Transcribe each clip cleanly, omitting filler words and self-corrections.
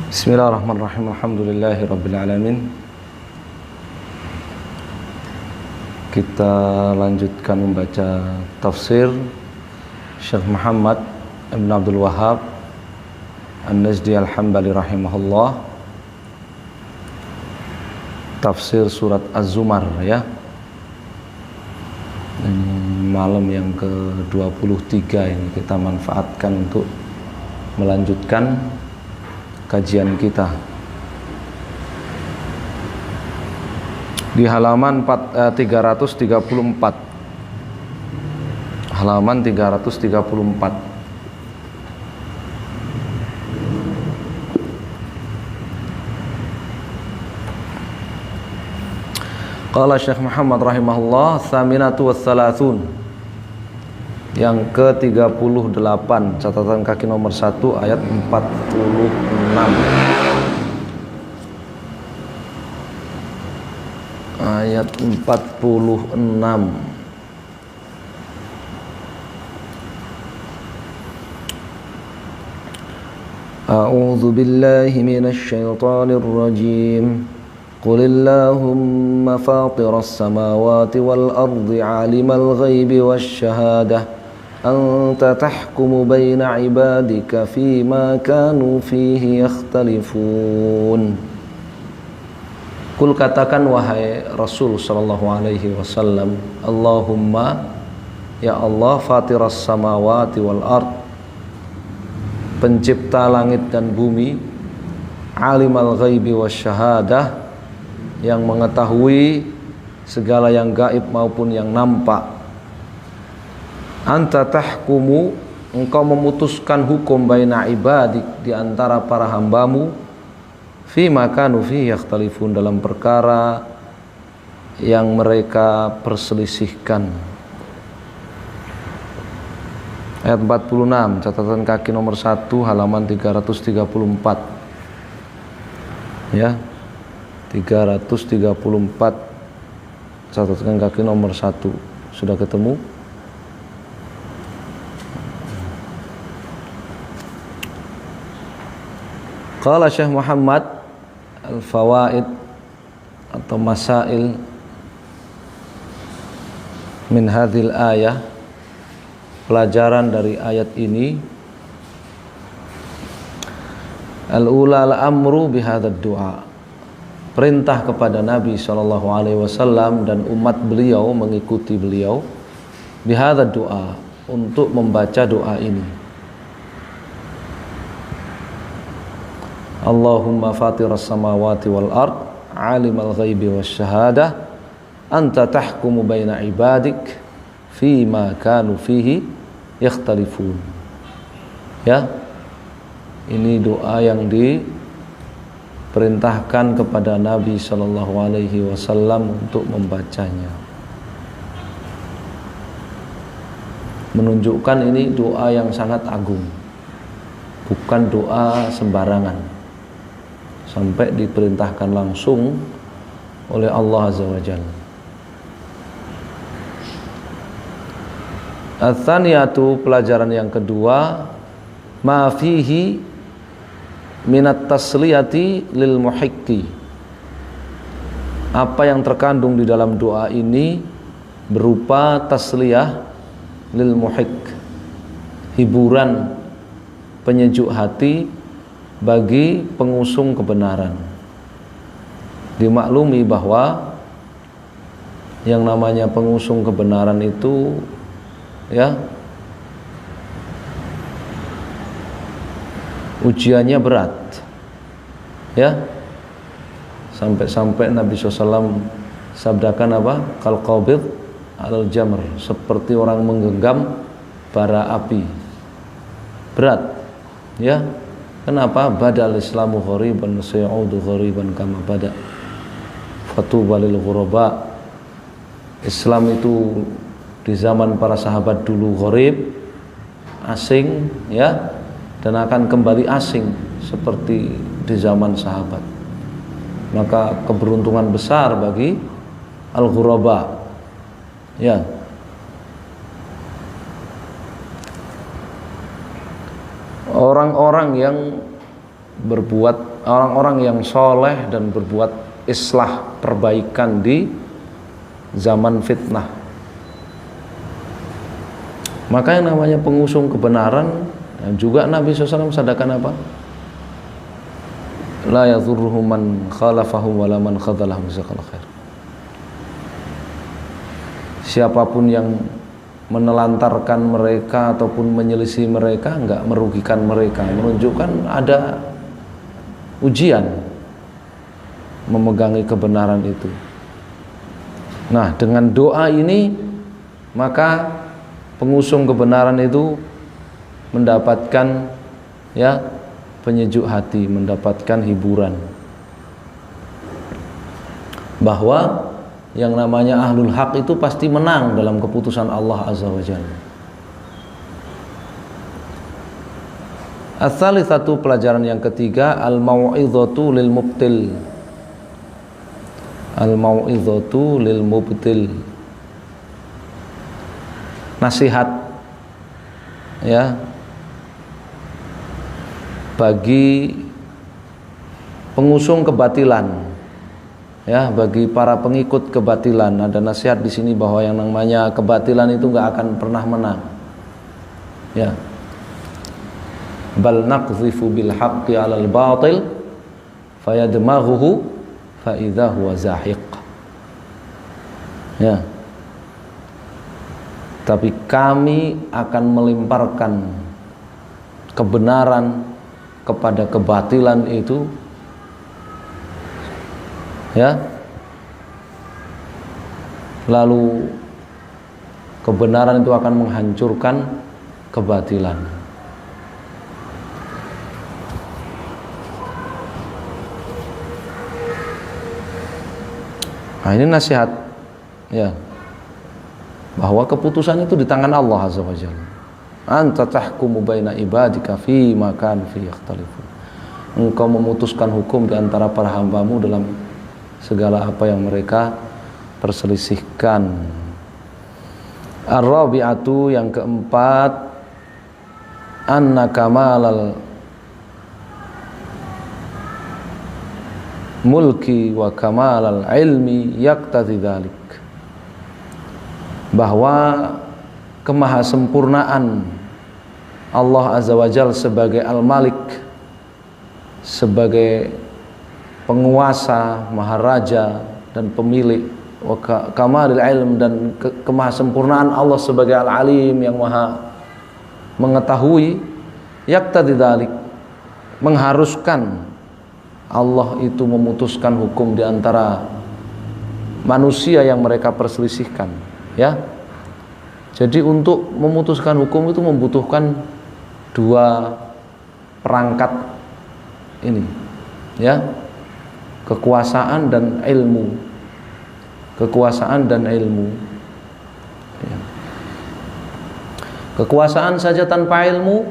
Bismillahirrahmanirrahim. Alhamdulillahirrabbilalamin. Kita lanjutkan membaca tafsir Syekh Muhammad Ibn Abdul Wahhab An-Najdi Al-Hambali rahimahullah, tafsir surat Az-Zumar ya. Ini malam yang ke-23 ini kita manfaatkan untuk melanjutkan kajian kita di halaman 334. Halaman 334. Qala Syekh Muhammad rahimahullah, tsaminatu wassalasun, yang ke-38, catatan kaki nomor 1, ayat 46. Ayat 46. A'udzu billahi minasy syaithanir rajim. قل اللهم فاطر السماوات والأرض عالم الغيب والشهادة أنت تحكم بين عبادك فيما كانوا فيه يختلفون. Kul, katakan wahai Rasul sallallahu alaihi wasallam, Allahumma, ya Allah, fatiras samawati wal ard, pencipta langit dan bumi, alimal ghaibi wasyahadah, yang mengetahui segala yang gaib maupun yang nampak. Anta tahkumu, engkau memutuskan hukum baina ibadik, di antara para hambamu, fi makanu fi yakhtalifun, dalam perkara yang mereka perselisihkan. Ayat 46, catatan kaki nomor 1, halaman 334 ya. 334, catatan kaki nomor 1. Sudah ketemu? Qala Syekh Muhammad, al-fawaid atau masail min hadhil ayah, pelajaran dari ayat ini. Al-ula al-amru bihadzal du'a, perintah kepada Nabi SAW dan umat beliau mengikuti beliau, bihadzal du'a, untuk membaca doa ini. Allahumma fatiras samawati wal ard, alimal ghaibi wasyahadah, anta tahkumu baina ibadik fima kanu fihi yakhtalifun. Ya, ini doa yang diperintahkan kepada Nabi sallallahu alaihi wasallam untuk membacanya. Menunjukkan ini doa yang sangat agung, bukan doa sembarangan, sampai diperintahkan langsung oleh Allah azza wajalla. Ats-tsaniyatu, pelajaran yang kedua, ma fihi minat tasliyati lil muhiqqi, apa yang terkandung di dalam doa ini berupa tasliyah lil muhiq, hiburan, penyejuk hati bagi pengusung kebenaran. Dimaklumi bahwa yang namanya pengusung kebenaran itu ya, ujiannya berat ya, sampai-sampai Nabi SAW sabdakan apa? Kal qabid al jamr, seperti orang menggenggam bara api, berat ya. Kenapa? Badal islamu ghariban sayaudu ghariban kama bada, fatuba lil ghuraba. Islam itu di zaman para sahabat dulu gharib, asing ya, dan akan kembali asing seperti di zaman sahabat. Maka keberuntungan besar bagi al-ghuraba ya. Orang-orang yang berbuat, orang-orang yang soleh dan berbuat islah, perbaikan di zaman fitnah. Maka yang namanya pengusung kebenaran, dan juga Nabi SAW sadaqan apa? La yadhurruhum man khalafahum wala man khadhalahum, jazakallahu khair. Siapapun yang menelantarkan mereka ataupun menyelisih mereka enggak merugikan mereka, menunjukkan ada ujian memegangi kebenaran itu. Nah, dengan doa ini maka pengusung kebenaran itu mendapatkan ya penyejuk hati, mendapatkan hiburan bahwa yang namanya ahlul haq itu pasti menang dalam keputusan Allah Azza wa Jalla. Ats-tsalitsatu, pelajaran yang ketiga, al-mau'izatu lil mubtil. Al-mau'izatu lil mubtil. Nasihat ya bagi pengusung kebatilan. Ya, bagi para pengikut kebatilan ada nasihat di sini bahwa yang namanya kebatilan itu nggak akan pernah menang. Ya. Bal naqdhifu bil haqqi 'alal batil fayadmaghuhu fa idza huwa zahiq. Ya. Tapi kami akan melemparkan kebenaran kepada kebatilan itu, ya, lalu kebenaran itu akan menghancurkan kebatilan. Nah, ini nasihat ya bahwa keputusan itu di tangan Allah Azza wa Jalla. Anta tahkumu baina ibadika fi ma kanu fi yakhtalifun. Engkau memutuskan hukum di antara para hambamu dalam segala apa yang mereka perselisihkan. Ar-rabi'atu, yang keempat, anna kamalal mulki wa kamalal ilmi yaqtadi dzalik. Bahwa kemahasempurnaan Allah Azza wa Jalla sebagai Al-Malik, sebagai penguasa, maharaja dan pemilik, wa kamalil ilm, dan kemahasempurnaan Allah sebagai Al-Alim yang maha mengetahui, yaqtadi dzalik, mengharuskan Allah itu memutuskan hukum di antara manusia yang mereka perselisihkan, ya. Jadi untuk memutuskan hukum itu membutuhkan dua perangkat ini, ya. Kekuasaan dan ilmu. Kekuasaan dan ilmu. Ya. Kekuasaan saja tanpa ilmu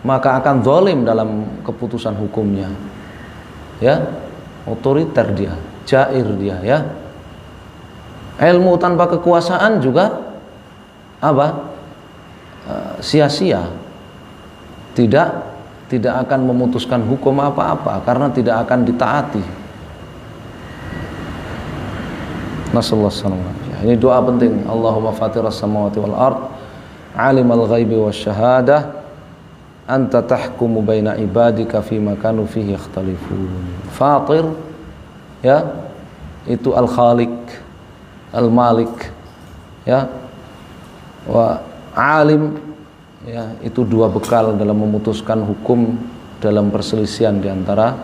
maka akan zalim dalam keputusan hukumnya. Ya, otoriter dia, jair dia, ya. Ilmu tanpa kekuasaan juga apa? Sia-sia. Tidak akan memutuskan hukum apa-apa karena tidak akan ditaati. Nasallahu alaihi wasallam. Ini doa penting. Allahumma fatiras samawati wal ard, alimal ghaibi wasyahadah, anta tahkumu baina ibadika fima kanu fihi yakhtalifun. Fatir, ya, itu al-khaliq, al-malik, ya. Wa alim, ya, itu dua bekal dalam memutuskan hukum dalam perselisihan di antara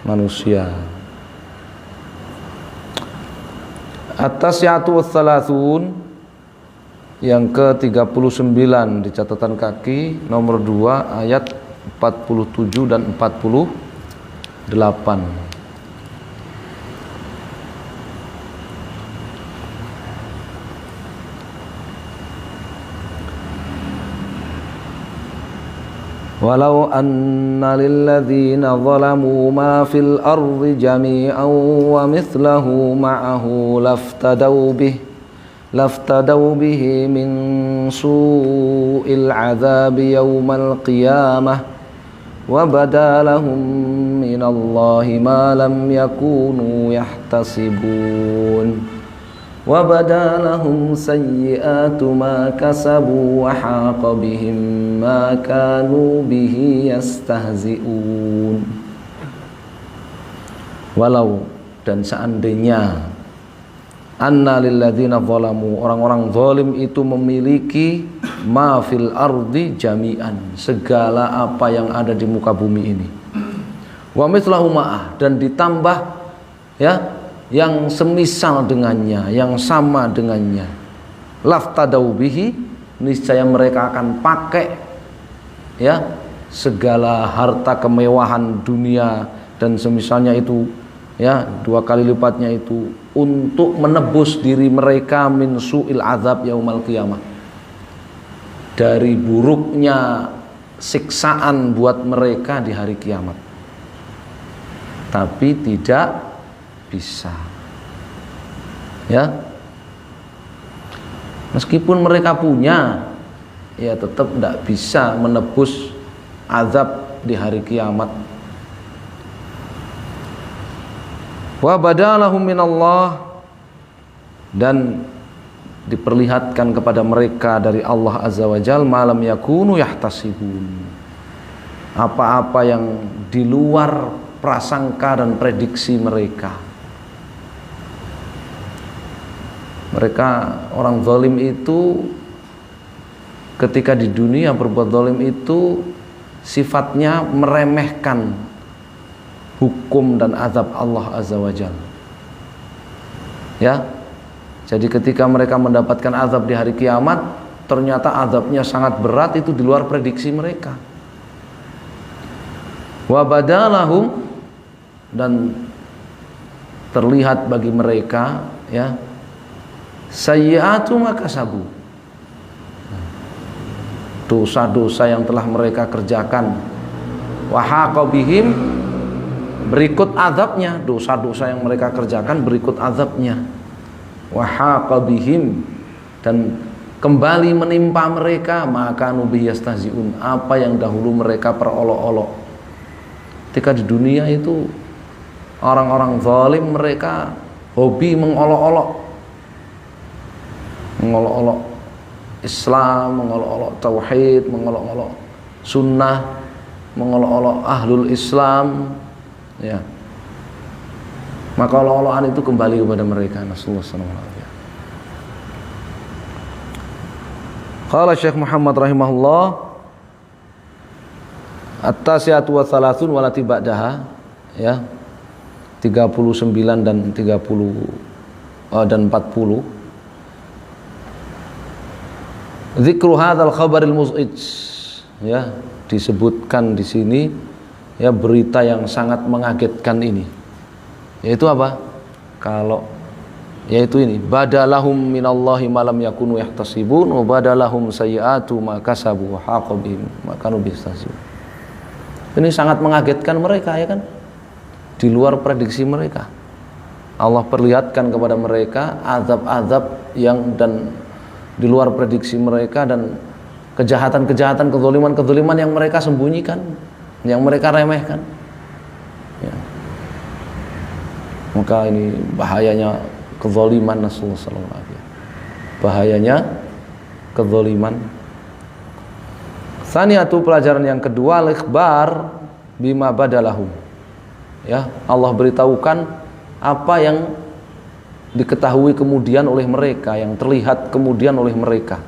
manusia. At-tasyatu wath-thalathun, yang ke-39 di catatan kaki nomor 2 ayat 47 dan 48. Walau anna lilladzina zalamu ma fil ardi jami'an wa mithlahu ma'ahu laftadaw bihi min su'il 'adzabi yawmal qiyamah wa badalahum minallahi ma lam yakunu yahtasibun wa badalahum sayyi'atu ma kasabu wa haqa bihim ma kanu bihi yastahzi'un. Walau, dan seandainya, anna lilladzina zalamu, orang-orang zalim itu memiliki ma fil ardi jami'an, segala apa yang ada di muka bumi ini, wa mithlahu ma'ah, dan ditambah ya yang semisal dengannya, yang sama dengannya, laftadau bihi, niscaya mereka akan pakai ya segala harta kemewahan dunia dan semisalnya itu ya 2 kali lipatnya itu untuk menebus diri mereka min su'il azab yaumal qiyamah, dari buruknya siksaan buat mereka di hari kiamat. Tapi tidak bisa ya, meskipun mereka punya, ya tetap tidak bisa menebus azab di hari kiamat. Wa badalahum minallah, dan diperlihatkan kepada mereka dari Allah Azza wa Jalla malam yakunu yahtasibun, apa-apa yang di luar prasangka dan prediksi mereka. Mereka orang zalim itu ketika di dunia berbuat zalim itu sifatnya meremehkan hukum dan azab Allah Azza wa Jalla. Ya. Jadi ketika mereka mendapatkan azab di hari kiamat, ternyata azabnya sangat berat, itu di luar prediksi mereka. Wa badalahum, dan terlihat bagi mereka ya sayyi'atu ma kasabu, dosa-dosa yang telah mereka kerjakan, wa haqa bihim, berikut azabnya, dosa-dosa yang mereka kerjakan berikut azabnya, wa haqa bihim, dan kembali menimpa mereka maka nubihi yastahzi'un, apa yang dahulu mereka perolok-olok. Ketika di dunia itu orang-orang zalim mereka hobi mengolok-olok Islam, mengolok-olok tauhid, mengolok-olok sunnah, mengolok-olok ahlul Islam ya. Maka olok-olokan itu kembali kepada mereka. Nasallallahu alaihi wasallam. Qala Syekh Muhammad rahimahullah, at-tasi'atu wa thalathun walati ba'daha, ya 39 dan 30 dan 40. Zikru hadzal khabaril muz'ij, ya disebutkan di sini ya berita yang sangat mengagetkan ini, yaitu apa? Yaitu ini, badalahum minallahi ma lam yakunu yahtasibun wa badalahum sayyi'atu ma kasabu wa haqa bihim ma kanu bistahzi'un. Ini sangat mengagetkan mereka, ya kan? Di luar prediksi mereka. Allah perlihatkan kepada mereka azab-azab yang dan di luar prediksi mereka, dan kejahatan-kejahatan, kezaliman-kezaliman yang mereka sembunyikan, yang mereka remehkan ya. Maka ini bahayanya kezaliman, nasallallahu alaihi wasallam, bahayanya kezaliman. Tsaniyatu, pelajaran yang kedua, al-ikhbar bima badalahum, ya Allah beritahukan apa yang diketahui kemudian oleh mereka, yang terlihat kemudian oleh mereka.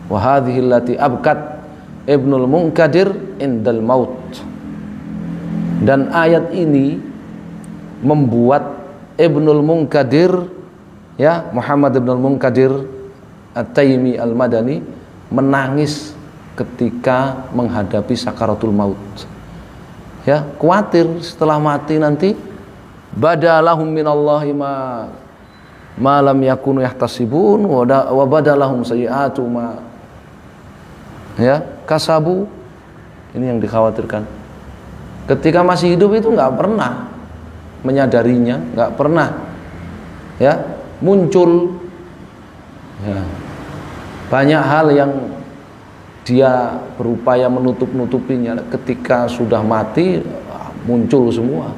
Wa hadhihi allati abkat Ibnul Munkadir indal maut, dan ayat ini membuat Ibnul Munkadir, ya Muhammad Ibnul Munkadir At-Taimi Al-Madani, menangis ketika menghadapi sakaratul maut. Ya, khawatir setelah mati nanti badalahum minallahi ma lam yakunu yahtasibun wa badalahum sayyi'atu ma ya kasabu. Ini yang dikhawatirkan. Ketika masih hidup itu nggak pernah menyadarinya, nggak pernah ya muncul ya banyak hal yang dia berupaya menutup-nutupinya, ketika sudah mati muncul semua.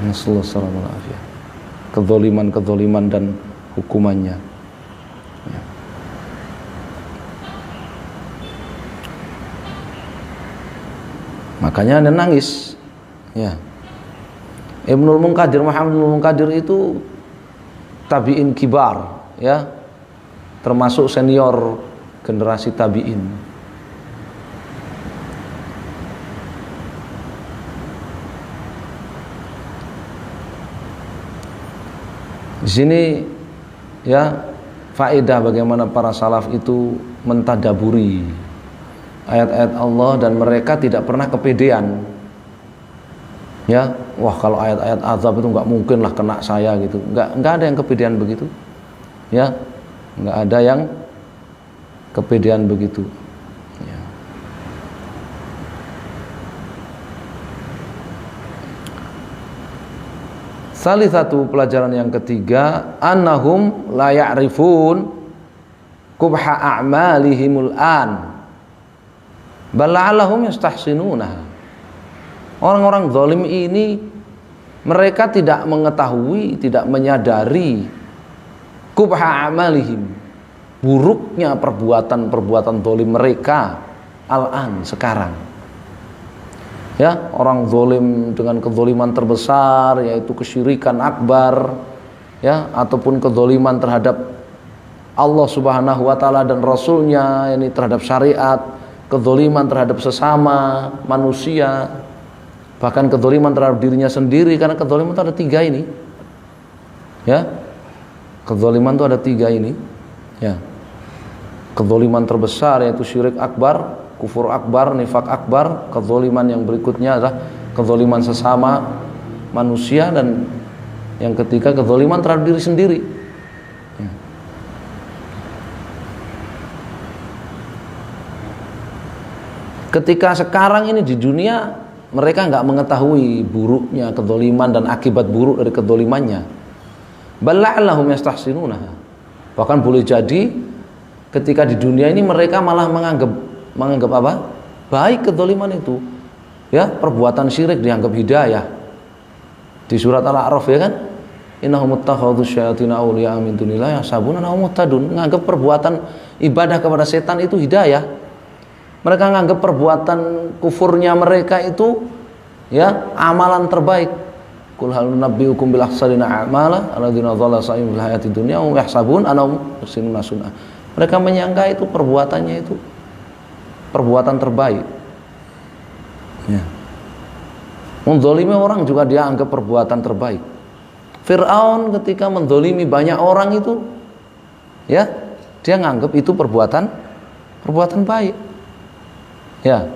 Nasallallahu alaihi kezaliman dan hukumannya. Ya. Makanya ada nangis. Ya. Ibnul Munkadir, Muhammad Ibnul Munkadir itu tabi'in kibar, ya, termasuk senior generasi tabi'in. Di sini ya faedah bagaimana para salaf itu mentadaburi ayat-ayat Allah dan mereka tidak pernah kepedean. Ya, wah kalau ayat-ayat azab itu nggak mungkin lah kena saya gitu. Nggak ada yang kepedean begitu. Ya, nggak ada yang kepedean begitu. Ya. Salah satu pelajaran yang ketiga, annahum la ya'rifun qubha a'malihimul an bal la'allahum yastahsinunaha. Orang-orang zalim ini mereka tidak mengetahui, tidak menyadari qubha a'malihim, buruknya perbuatan-perbuatan zalim mereka al-an, sekarang. Ya, orang zalim dengan kezaliman terbesar yaitu kesyirikan akbar, ya, ataupun kezaliman terhadap Allah Subhanahu wa taala dan rasulnya, ini terhadap syariat, kezaliman terhadap sesama manusia, bahkan kezaliman terhadap dirinya sendiri, karena kezaliman itu ada 3 ini. Ya. Kezaliman itu ada 3 ini. Ya. Kezaliman terbesar yaitu syirik akbar, kufur akbar, nifak akbar. Kezaliman yang berikutnya adalah kezaliman sesama manusia, dan yang ketiga kezaliman terhadap diri sendiri. Ya. Ketika sekarang ini di dunia mereka nggak mengetahui buruknya kezaliman dan akibat buruk dari kezalimannya. Bala'allahum yastahsinunaha. Bahkan boleh jadi ketika di dunia ini mereka malah menganggap apa? Baik kezaliman itu. Ya, perbuatan syirik dianggap hidayah. Di surat Al-A'raf, ya kan? Innahum muttakhadhu syayatina awliya min dunillahi yahsabuna annahum muhtadun. Menganggap perbuatan ibadah kepada setan itu hidayah. Mereka menganggap perbuatan kufurnya mereka itu, ya, amalan terbaik. Qul hal nunabbiukum bil akhsarina a'mala alladzina dhalla sa'yuhum fil hayatid dunya wa yahsabun annahum yuhsinuna sun'a. Mereka menyangka itu perbuatannya itu perbuatan terbaik. Ya. Menzalimi orang juga dia anggap perbuatan terbaik. Fir'aun ketika menzalimi banyak orang itu, ya, dia nganggap itu perbuatan baik. Ya.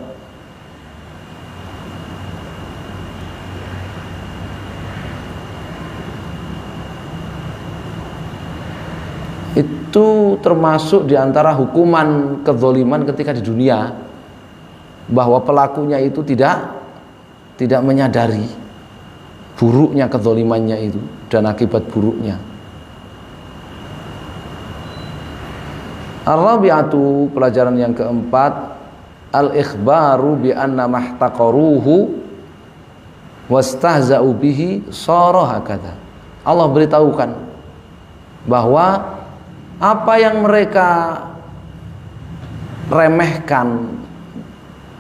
Itu termasuk diantara hukuman kezaliman ketika di dunia, bahwa pelakunya itu tidak menyadari buruknya kezalimannya itu dan akibat buruknya. Ar-rabi'atu, pelajaran yang keempat, al-ikhbaru bi anna mahtaqaruhu wastahza'u bihi sara hakadha. Allah beritahukan bahwa apa yang mereka remehkan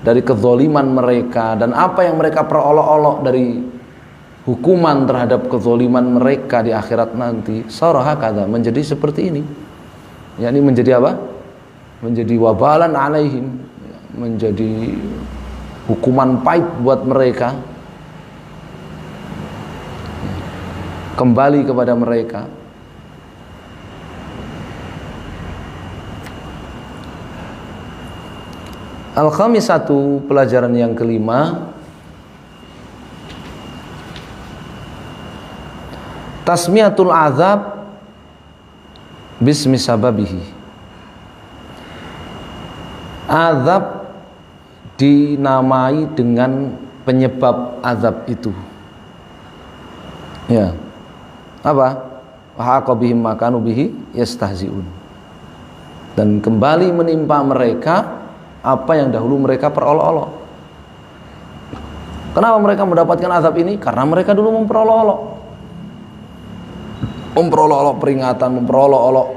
dari kezaliman mereka dan apa yang mereka perolok-olok dari hukuman terhadap kezaliman mereka di akhirat nanti, sara hakadha, menjadi seperti ini. yakni menjadi apa? Menjadi wabalan alaihim, menjadi hukuman pahit buat mereka, kembali kepada mereka. Al-khamisatu, pelajaran yang kelima, tasmiyatul azab bismi sababihi. Azab dinamai dengan penyebab azab itu. Ya. Apa? Haqa bihim makanu bihi yastahzi'un. dan kembali menimpa mereka apa yang dahulu mereka perolok-olok. Kenapa mereka mendapatkan azab ini? Karena mereka dulu memperolok-olok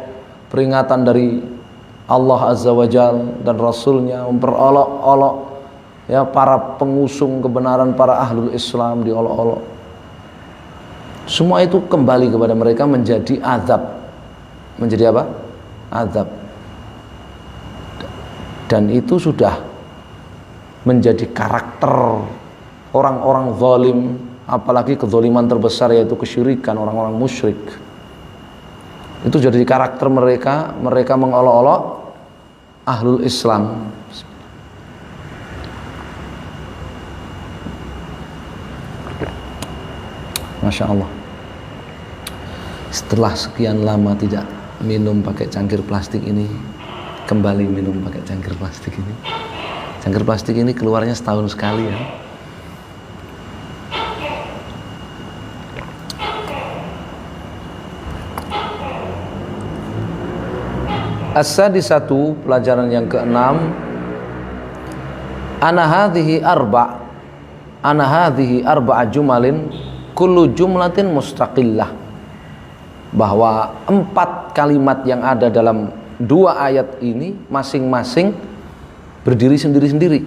peringatan dari Allah Azza wa Jal dan Rasulnya, memperolok-olok ya para pengusung kebenaran, para ahlul Islam diolok-olok. Semua itu kembali kepada mereka menjadi azab. Menjadi apa? Azab. Dan itu sudah menjadi karakter orang-orang zalim, apalagi kezaliman terbesar yaitu kesyirikan, orang-orang musyrik. Itu jadi karakter mereka mengolok-olok ahlul Islam. Masya Allah. Setelah sekian lama tidak minum pakai cangkir plastik ini, kembali minum pakai cangkir plastik ini. Cangkir plastik ini keluarnya setahun sekali ya. As-sadisatu, pelajaran yang keenam, ana hadhihi arba'a jumalin kullu jumlatin mustaqillah, bahwa 4 kalimat yang ada dalam 2 ayat ini masing-masing berdiri sendiri-sendiri.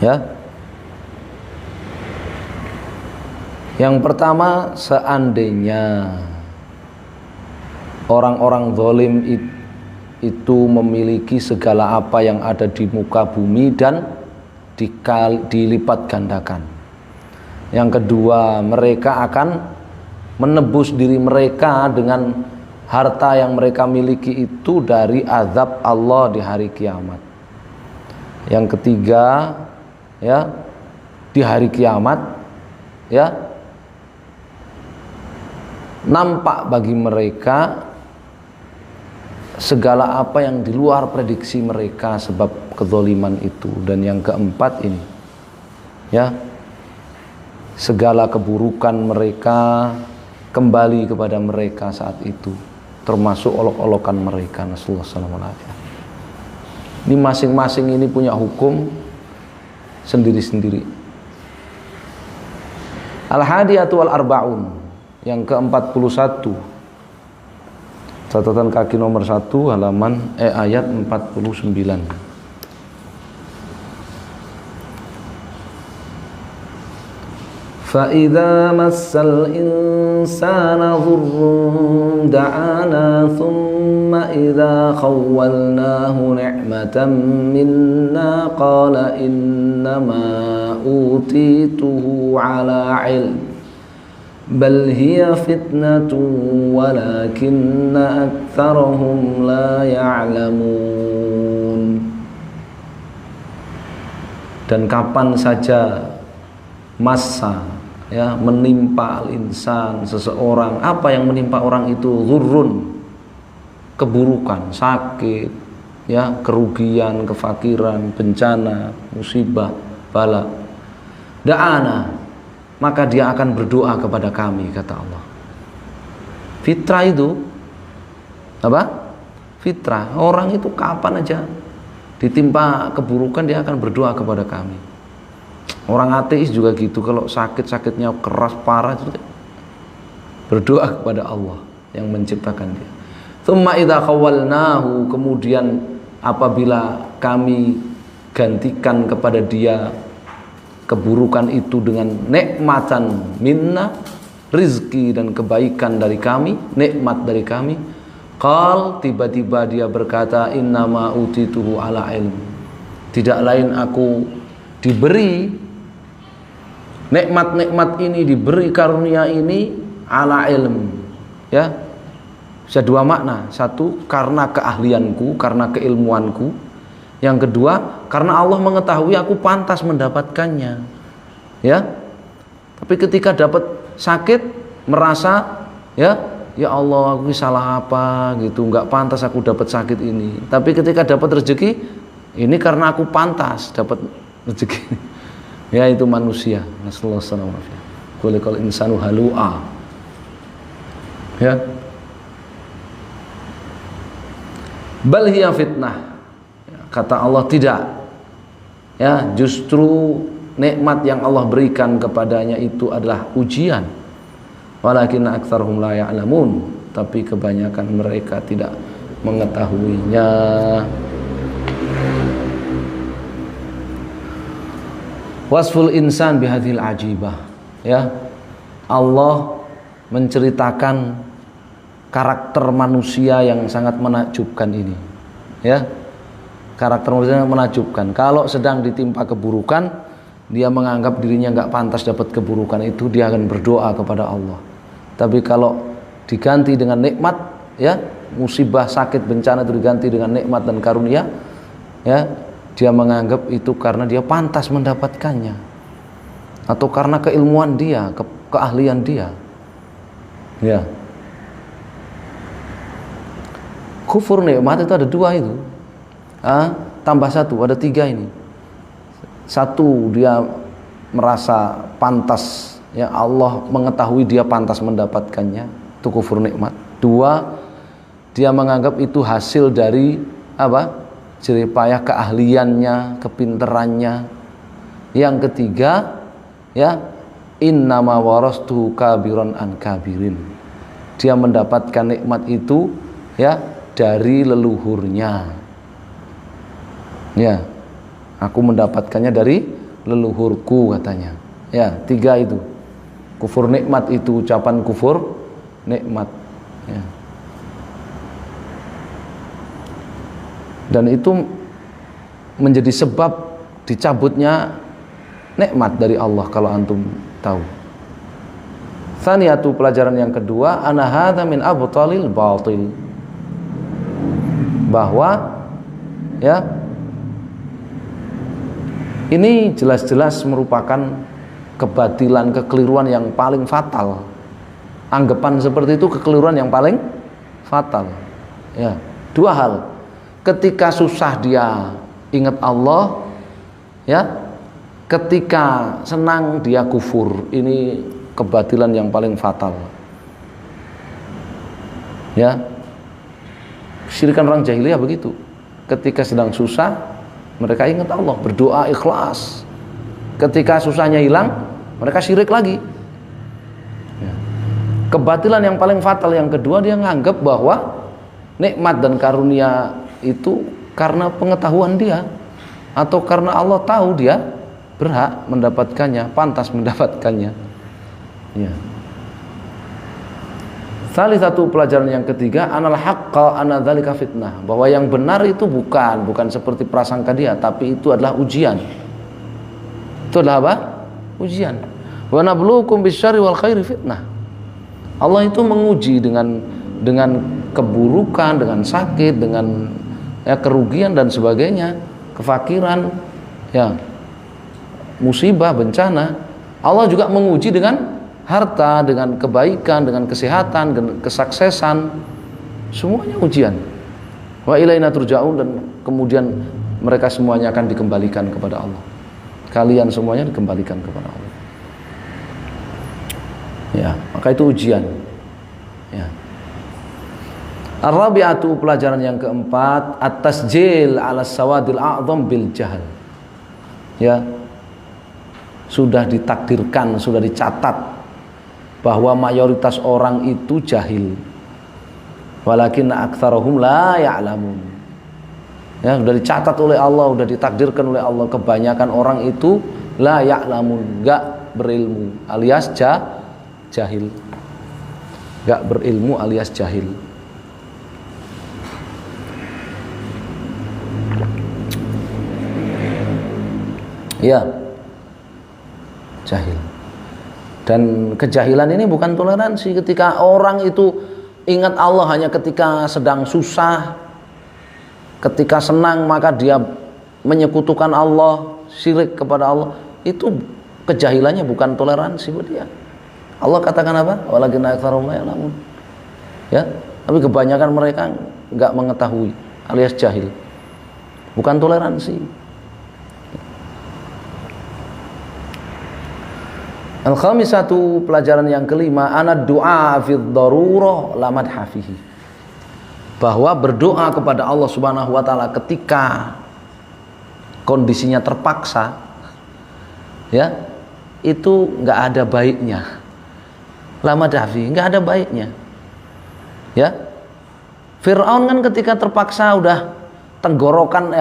Ya. Yang pertama, seandainya orang-orang zalim itu memiliki segala apa yang ada di muka bumi dan dilipat gandakan. Yang kedua, mereka akan menebus diri mereka dengan harta yang mereka miliki itu dari azab Allah di hari kiamat. Yang ketiga, ya, di hari kiamat, ya, nampak bagi mereka segala apa yang di luar prediksi mereka sebab kezaliman itu. Dan yang keempat ini, ya, segala keburukan mereka kembali kepada mereka saat itu, termasuk olok-olokan mereka. Nasallahu alaihi wasallam. Ini masing-masing ini punya hukum sendiri-sendiri. Al-hadiyatu wal arba'un, yang ke-41, catatan kaki nomor 1 halaman ayat 49. فَإِذَا مَسَّ الْإِنسَانَ ضُرٌّ دَعَانَا ثُمَّ إِذَا خَوَّلْنَاهُ نِعْمَةً مِنَّا قَالَ إِنَّمَا أُوتِيتُهُ عَلَى عِلْمٍ بَلْ هِيَ فِتْنَةٌ وَلَكِنَّ أَكْثَرَهُمْ لَا يَعْلَمُونَ. Dan kapan saja masa, ya, menimpa al-insan, seseorang, apa yang menimpa orang itu? Dzurrun, keburukan, sakit, ya, kerugian, kefakiran, bencana, musibah, bala. Da'ana, maka dia akan berdoa kepada kami, kata Allah. Fitrah itu apa? Fitrah. Orang itu kapan aja ditimpa keburukan dia akan berdoa kepada kami. Orang ateis juga gitu, kalau sakit-sakitnya keras parah itu berdoa kepada Allah yang menciptakan dia. Tsumma idza khawalnahu, kemudian apabila kami gantikan kepada dia keburukan itu dengan nikmatan minna, rizki dan kebaikan dari kami, nikmat dari kami, qal, tiba-tiba dia berkata, innama utituhu ala ilm, tidak lain aku diberi nikmat-nikmat ini, diberi karunia ini ala ilm, ya, bisa 2 makna. Satu, karena keahlianku, karena keilmuanku. Yang kedua, karena Allah mengetahui aku pantas mendapatkannya, ya. Tapi ketika dapat sakit merasa, ya Allah, aku salah apa gitu, nggak pantas aku dapat sakit ini. Tapi ketika dapat rezeki, ini karena aku pantas dapat rezeki. Ya, itu manusia. Nasallahu alaihi wasallam. Khuliqal insanu halu'a. Ya. Bal hiya fitnah. Kata Allah tidak. Ya, justru nikmat yang Allah berikan kepadanya itu adalah ujian. Walakinna aktsarhum la ya'lamun, tapi kebanyakan mereka tidak mengetahuinya. Wasful insan bihadhil ajibah. Ya, Allah menceritakan karakter manusia yang sangat menakjubkan ini. Ya, karakter manusia yang menakjubkan. Kalau sedang ditimpa keburukan, dia menganggap dirinya nggak pantas dapat keburukan itu, dia akan berdoa kepada Allah. Tapi kalau diganti dengan nikmat, ya, musibah, sakit, bencana itu diganti dengan nikmat dan karunia, ya, dia menganggap itu karena dia pantas mendapatkannya, atau karena keilmuan dia, keahlian dia. Ya, kufur nikmat itu ada dua itu, tambah satu, ada tiga ini. Satu, dia merasa pantas, ya, Allah mengetahui dia pantas mendapatkannya, itu kufur nikmat. Dua, dia menganggap itu hasil dari apa? Jerih payah keahliannya, kepinterannya. Yang ketiga, ya, innama warastuhu kabiron an kabirin. Dia mendapatkan nikmat itu, ya, dari leluhurnya. Ya, aku mendapatkannya dari leluhurku, katanya. Ya, tiga itu. Kufur nikmat itu ucapan kufur nikmat. Ya. Dan itu menjadi sebab dicabutnya nikmat dari Allah, kalau antum tahu. Tsaniyatu, pelajaran yang kedua, ana hadza min abtalil batil. Bahwa, ya, ini jelas-jelas merupakan kebatilan, kekeliruan yang paling fatal. Anggapan seperti itu kekeliruan yang paling fatal. Ya, dua hal. Ketika susah dia ingat Allah, ya. Ketika senang dia kufur. Ini kebatilan yang paling fatal. Ya. Kesyirikan orang jahiliyah begitu. Ketika sedang susah, mereka ingat Allah, berdoa ikhlas. Ketika susahnya hilang, mereka syirik lagi. Ya. Kebatilan yang paling fatal yang kedua, dia menganggap bahwa nikmat dan karunia itu karena pengetahuan dia, atau karena Allah tahu dia berhak mendapatkannya, pantas mendapatkannya. Ya. Salah satu pelajaran yang ketiga, anal haqqa ana dzalika fitnah, bahwa yang benar itu bukan seperti prasangka dia, tapi itu adalah ujian. Itu adalah apa? Ujian. Wa nabluukum bisyarri wal khairi fitnah. Allah itu menguji dengan keburukan, dengan sakit, dengan, ya, kerugian dan sebagainya, kefakiran, ya, musibah, bencana. Allah juga menguji dengan harta, dengan kebaikan, dengan kesehatan, dengan kesuksesan. Semuanya ujian. Wa ilaina turja'un, dan kemudian mereka semuanya akan dikembalikan kepada Allah. Kalian semuanya dikembalikan kepada Allah. Ya, maka itu ujian. Ya. Ar-rabi'atu, pelajaran yang keempat, at-tasjil 'ala sawadil a'dham bil jahl. Ya. Sudah ditakdirkan, sudah dicatat bahwa mayoritas orang itu jahil. Walakinna aktsarahum la ya'lamun. Ya, sudah dicatat oleh Allah, sudah ditakdirkan oleh Allah, kebanyakan orang itu la ya'lamun, enggak berilmu, alias jahil. Enggak berilmu alias jahil. Ya, jahil. Dan kejahilan ini bukan toleransi. Ketika orang itu ingat Allah hanya ketika sedang susah, ketika senang maka dia menyekutukan Allah, syirik kepada Allah, itu kejahilannya, bukan toleransi buat dia. Allah katakan apa? Walakinna aktsarahum la ya'lamun. Ya, tapi kebanyakan mereka enggak mengetahui, alias jahil. Bukan toleransi. Al-khamisatu, pelajaran yang kelima, ana du'a fi dharurah la madhafihi. bahwa berdoa kepada Allah Subhanahu wa taala ketika kondisinya terpaksa, ya, itu nggak ada baiknya. Lama Davi, nggak ada baiknya. Ya, Fir'aun kan ketika terpaksa udah tenggorokan,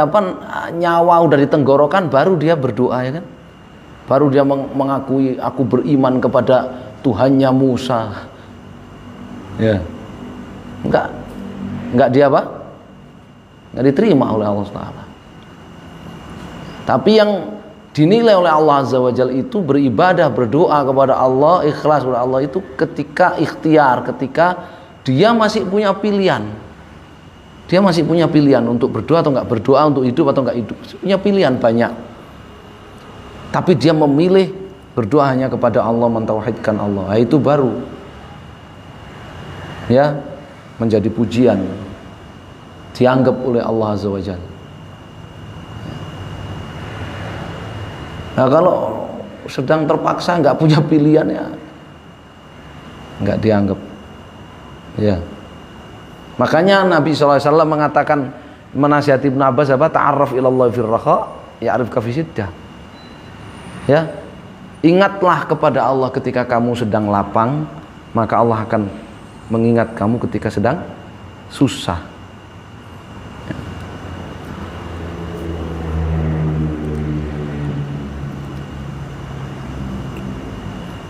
nyawa udah ditenggorokan, baru dia berdoa, ya kan? Baru dia mengakui, aku beriman kepada Tuhannya Musa. Ya, nggak dia apa? Nggak diterima oleh Allah Taala. Tapi yang dinilai oleh Allah Azza wa Jalla itu beribadah, berdoa kepada Allah, ikhlas kepada Allah itu ketika ikhtiar, ketika dia masih punya pilihan. Dia masih punya pilihan untuk berdoa atau nggak berdoa, untuk hidup atau nggak hidup. Punya pilihan banyak. Tapi dia memilih berdoa hanya kepada Allah, mentauhidkan Allah. Nah, itu baru ya menjadi pujian, dianggap oleh Allah Azza wa Jalla. Nah, kalau sedang terpaksa nggak punya pilihan, ya nggak dianggap. Ya, makanya Nabi SAW mengatakan, menasihati Ibn Abbas apa, ta'arraf ilallah fir raha ya'rifka fi siddah. Ya, ingatlah kepada Allah ketika kamu sedang lapang, maka Allah akan mengingat kamu ketika sedang susah.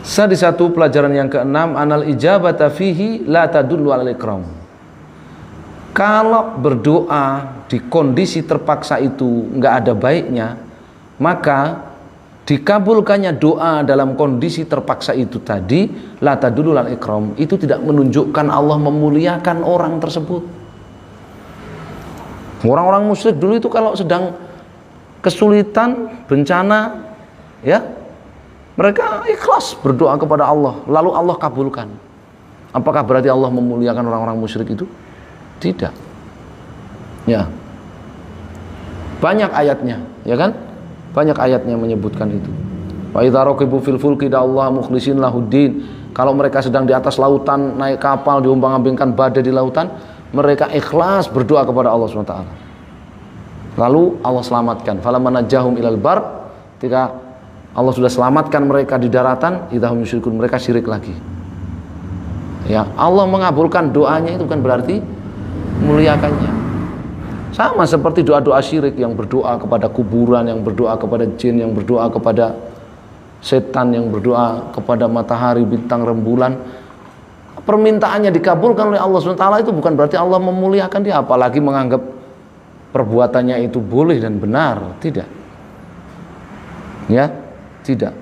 Satu pelajaran yang keenam, anal ijabata fihi la tadullu alal ikram. Kalau berdoa di kondisi terpaksa itu nggak ada baiknya, maka dikabulkannya doa dalam kondisi terpaksa itu tadi, la tadullu alal ikram, itu tidak menunjukkan Allah memuliakan orang tersebut. Orang-orang musyrik dulu itu kalau sedang kesulitan, bencana, ya, mereka ikhlas berdoa kepada Allah, lalu Allah kabulkan. Apakah berarti Allah memuliakan orang-orang musyrik itu? Tidak. Ya. Banyak ayatnya, ya kan? Banyak ayatnya menyebutkan itu. Wa idza raqibu fil fulki da'allahu mukhlishin lahuddin. Kalau mereka sedang di atas lautan, naik kapal, diombang-ambingkan badai di lautan, mereka ikhlas berdoa kepada Allah SWT. Lalu Allah selamatkan. Falamma najahum ilal bar, ketika Allah sudah selamatkan mereka di daratan, idahum yusyrikun, mereka syirik lagi. Ya, Allah mengabulkan doanya itu bukan berarti muliakannya. Sama seperti doa-doa syirik, yang berdoa kepada kuburan, yang berdoa kepada jin, yang berdoa kepada setan, yang berdoa kepada matahari, bintang, rembulan. Permintaannya dikabulkan oleh Allah SWT, itu bukan berarti Allah memuliakan dia, apalagi menganggap perbuatannya itu boleh dan benar. Tidak. Ya, tidak.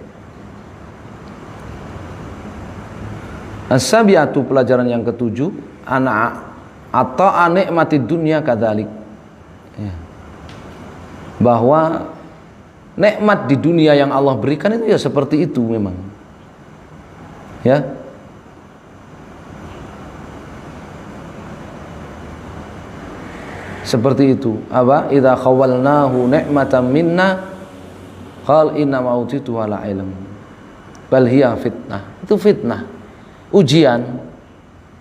As-sabiatu, pelajaran yang ketujuh, ana atau nikmati dunia kadzalik. Ya. Bahwa nikmat di dunia yang Allah berikan itu ya seperti itu memang. Ya. Seperti itu. Apa? Idza khawalnahu ni'matan minna qal inna mautitu ala ilm bal hiya fitnah. Itu fitnah, ujian.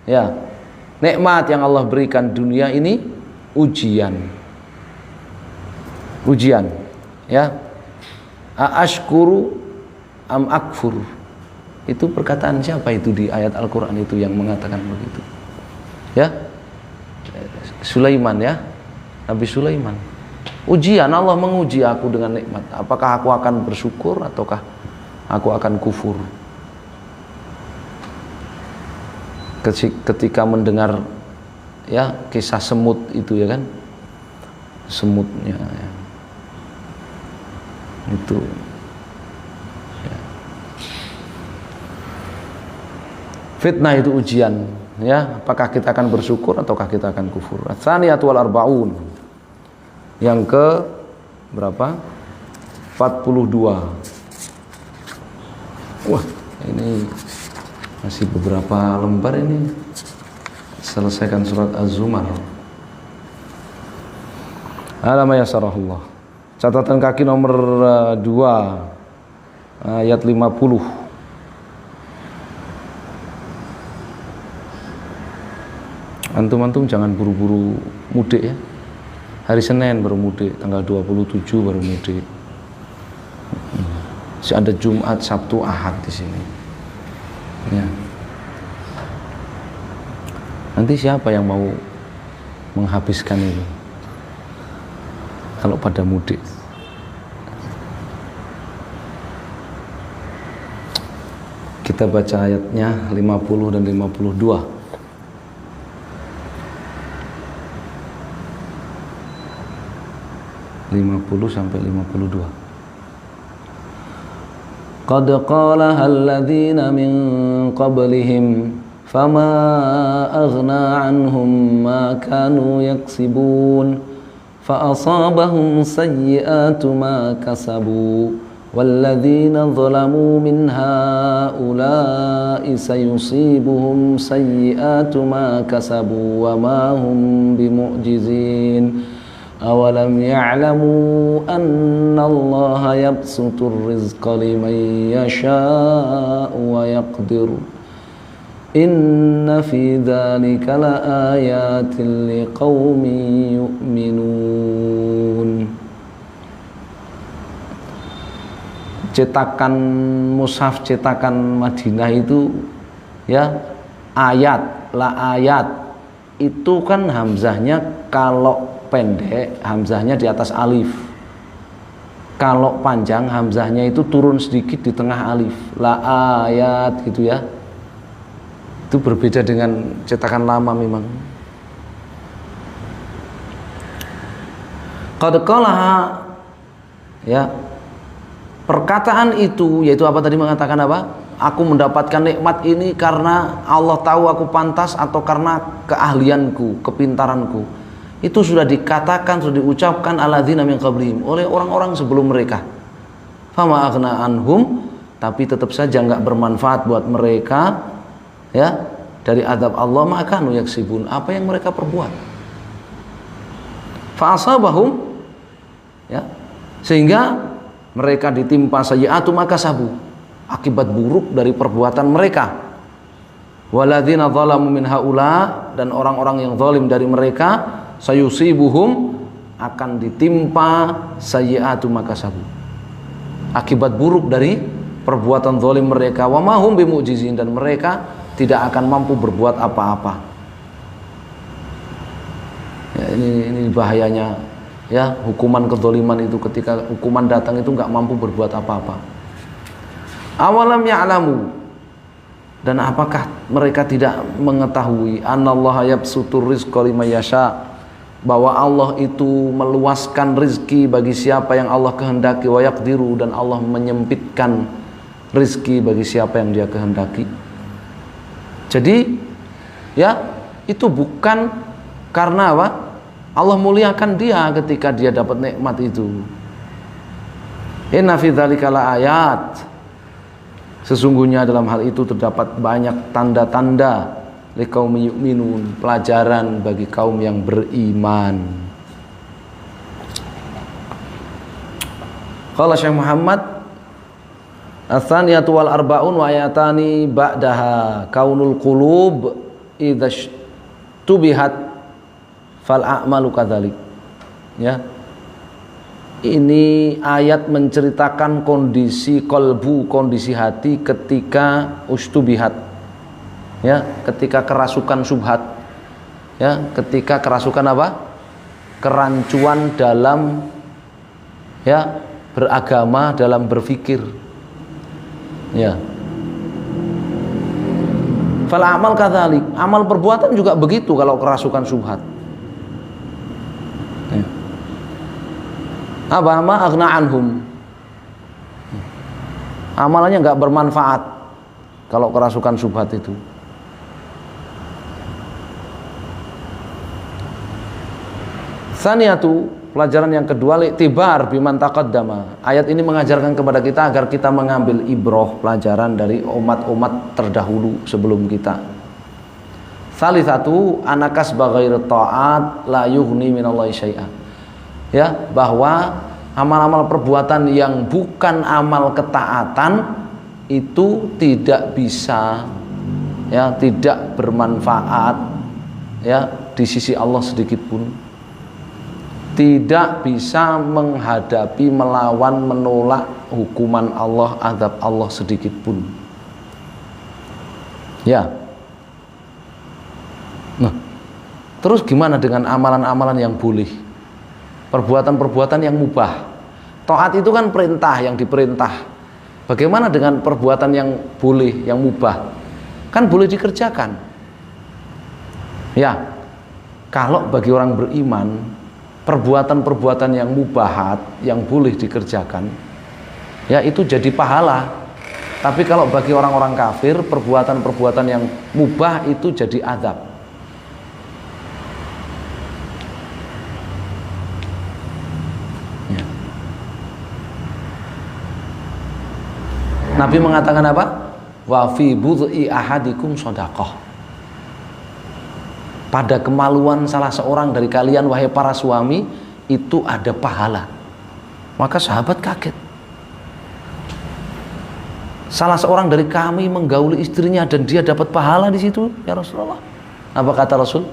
Ya, nikmat yang Allah berikan dunia ini ujian. Ujian, ya. Aashkuru am akfur. Itu perkataan siapa itu di ayat Al-Qur'an itu yang mengatakan begitu? Ya. Sulaiman, ya. Nabi Sulaiman. Ujian, Allah menguji aku dengan nikmat. Apakah aku akan bersyukur ataukah aku akan kufur? Ketika mendengar, ya, kisah semut itu, ya kan, semutnya, ya. Itu, ya. Fitnah itu ujian, ya. Apakah kita akan bersyukur ataukah kita akan kufur? Ats-tsaniyatu wal arba'un. Yang ke berapa? 42. Wah, ini masih beberapa lembar ini. Selesaikan surat Az-Zumar. Alama yasarahullah. Catatan kaki nomor 2 ayat 50. Antum-antum jangan buru-buru mudik ya. Hari Senin baru mudik, tanggal 27 baru mudik. Ada Jumat, Sabtu, Ahad di sini. Ya. Nanti siapa yang mau menghabiskan itu? Kalau pada mudik. Kita baca ayatnya 50 dan 52. 50 sampai 52. Qad qalaha alladhina min qablihim fama aghna anhum ma kanu yaksibun fa asabahum sayyi'atu ma kasabu والذين ظلموا من هؤلاء سيصيبهم سيئات ما كسبوا وما هم بمعجزين أولم يعلموا أن الله يبسط الرزق لمن يشاء ويقدر إن في ذلك لآيات لقوم يؤمنون. Cetakan mushaf cetakan Madinah itu ya ayat itu kan hamzahnya kalau pendek hamzahnya di atas alif, kalau panjang hamzahnya itu turun sedikit di tengah alif, la ayat gitu ya. Itu berbeda dengan cetakan lama memang. Qad qalaha ya, perkataan itu yaitu apa tadi, mengatakan apa? Aku mendapatkan nikmat ini karena Allah tahu aku pantas atau karena keahlianku, kepintaranku. Itu sudah dikatakan, sudah diucapkan alladzina min qablihim, oleh orang-orang sebelum mereka. Fama aghna anhum, tapi tetap saja enggak bermanfaat buat mereka ya dari azab Allah, maka nu yaksibun, apa yang mereka perbuat. Fa asabahum ya, sehingga mereka ditimpa sayyi'atu maka sabu, akibat buruk dari perbuatan mereka. Waladzina zalamu min haula, dan orang-orang yang zalim dari mereka, sayusibuhum, akan ditimpa sayyi'atu maka sabu, akibat buruk dari perbuatan zalim mereka. Wa ma hum bimu'jizin, dan mereka tidak akan mampu berbuat apa-apa. Ya, ini bahayanya ya hukuman kezaliman itu, ketika hukuman datang itu nggak mampu berbuat apa-apa. Awalam ya'lamu, dan apakah mereka tidak mengetahui anallaha yabsutur rizqa liman yasha, bahwa Allah itu meluaskan rizki bagi siapa yang Allah kehendaki, wa yaqdiru, dan Allah menyempitkan rizki bagi siapa yang Dia kehendaki. Jadi ya itu bukan karena apa? Allah muliakan dia ketika dia dapat nikmat itu. Inna fi dzalika laayat, sesungguhnya dalam hal itu terdapat banyak tanda-tanda liqaumin yu'minun, pelajaran bagi kaum yang beriman. Qala Syekh Muhammad, ats-tsaniyatu wal arba'un wa ayatani ba'daha kaunul qulub idza tubihat fal a'malu kadzalik. Ya. Ini ayat menceritakan kondisi kolbu, kondisi hati ketika ustubihat. Ya, ketika kerasukan subhat. Ya, ketika kerasukan apa? Kerancuan dalam ya, beragama, dalam berfikir. Ya. Fal a'mal kadzalik. Amal perbuatan juga begitu kalau kerasukan subhat. Apa ma aghna anhum, amalannya nggak bermanfaat kalau kerasukan subhat itu. Tsaniyatu, pelajaran yang kedua, li'tibar biman taqaddama. Ayat ini mengajarkan kepada kita agar kita mengambil ibroh, pelajaran dari umat-umat terdahulu sebelum kita. Salisatu, anakas baghair ta'at la yughni minallahi syai'a. Ya, bahwa amal-amal perbuatan yang bukan amal ketaatan itu tidak bisa ya, tidak bermanfaat ya di sisi Allah sedikit pun, tidak bisa menghadapi, melawan, menolak hukuman Allah, azab Allah sedikit pun. Ya. Nah, terus gimana dengan amalan-amalan yang boleh? Perbuatan-perbuatan yang mubah. Taat itu kan perintah, yang diperintah. Bagaimana dengan perbuatan yang boleh, yang mubah? Kan boleh dikerjakan. Ya. Kalau bagi orang beriman, perbuatan-perbuatan yang mubahat, yang boleh dikerjakan, ya itu jadi pahala. Tapi kalau bagi orang-orang kafir, perbuatan-perbuatan yang mubah itu jadi azab. Ya. Nabi mengatakan apa? Wa fi budhi ahadikum shadaqah. Pada kemaluan salah seorang dari kalian, wahai para suami, itu ada pahala. Maka sahabat kaget. Salah seorang dari kami menggauli istrinya dan dia dapat pahala di situ, ya Rasulullah. Apa kata Rasul?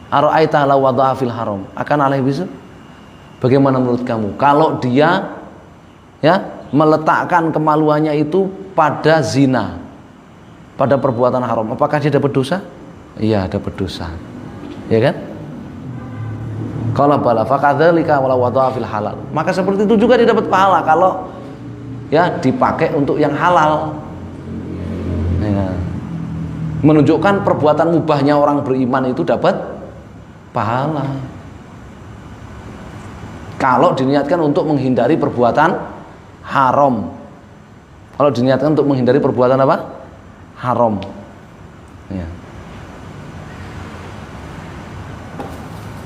Ara'aita law wada'a fil haram akan alaihi bisa? Bagaimana menurut kamu kalau dia ya meletakkan kemaluannya itu pada zina, pada perbuatan haram, apakah dia dapat dosa? Iya, dapat dosa. Ya kan? Qala bala fakadzalika walau wada'a fil halal. Maka seperti itu juga dia dapat pahala kalau ya dipakai untuk yang halal. Ya. Menunjukkan perbuatan mubahnya orang beriman itu dapat pahala. Kalau diniatkan untuk menghindari perbuatan haram. Kalau diniatkan untuk menghindari perbuatan apa? Haram. Ya.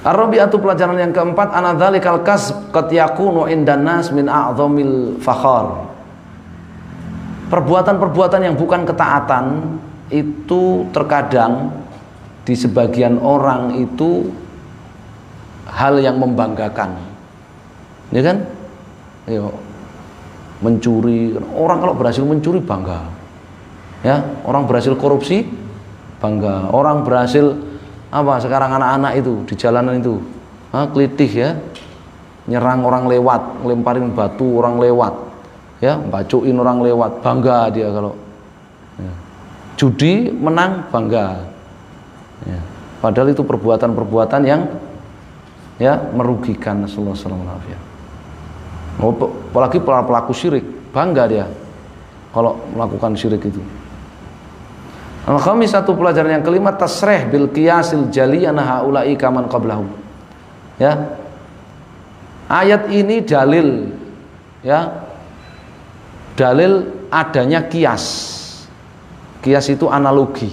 Ar-rabi'atu, pelajaran yang keempat, anadzalikal kasb qad yakunu indan nas min a'dhamil fakhar. Perbuatan-perbuatan yang bukan ketaatan itu terkadang di sebagian orang itu hal yang membanggakan. Ya kan? Ayo. Mencuri, orang kalau berhasil mencuri bangga. Ya, orang berhasil korupsi bangga. Orang berhasil apa sekarang anak-anak itu di jalanan itu, kelitih ya, nyerang orang lewat, ngelemparin batu orang lewat, ya, bacuin orang lewat, bangga dia kalau ya. Judi menang bangga, ya. Padahal itu perbuatan-perbuatan yang ya merugikan. Sallallahu alaihi wasallam. Apalagi para pelaku syirik, bangga dia kalau melakukan syirik itu. Al-khamisatu, pelajaran yang kelima, tasrih bil qiyasil jaliyana haula'i kaman qablahum. Ya. Ayat ini dalil ya. Dalil adanya kias. Kias itu analogi.